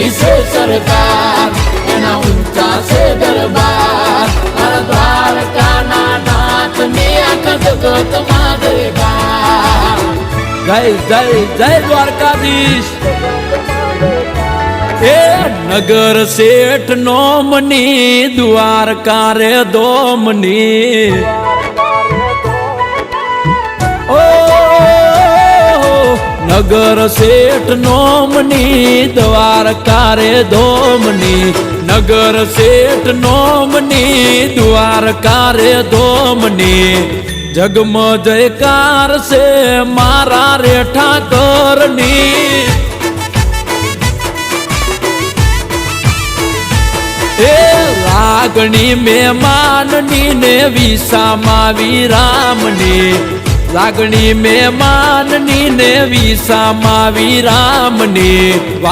ઊંચી છે સરકાર એના ઊંચા છે દરબાર મારા દ્વારકાના નાથની આખા જગતમાં જયકાર જય જય જય દ્વારકાધીશ એ નગર શેઠ નોમની દ્વારકા રે દોમની ઓ નગર શેઠ નોમની દ્વારકા રે દોમની નગર શેઠ નોમની દ્વારકા રે દોમની જગમ જયકાર છે મારા રે ઠાકરની એ લાગણી મહેમાનની ને વિસામાં વિરામની લાગણી મહેમાનની ને વિસામાં વિરામની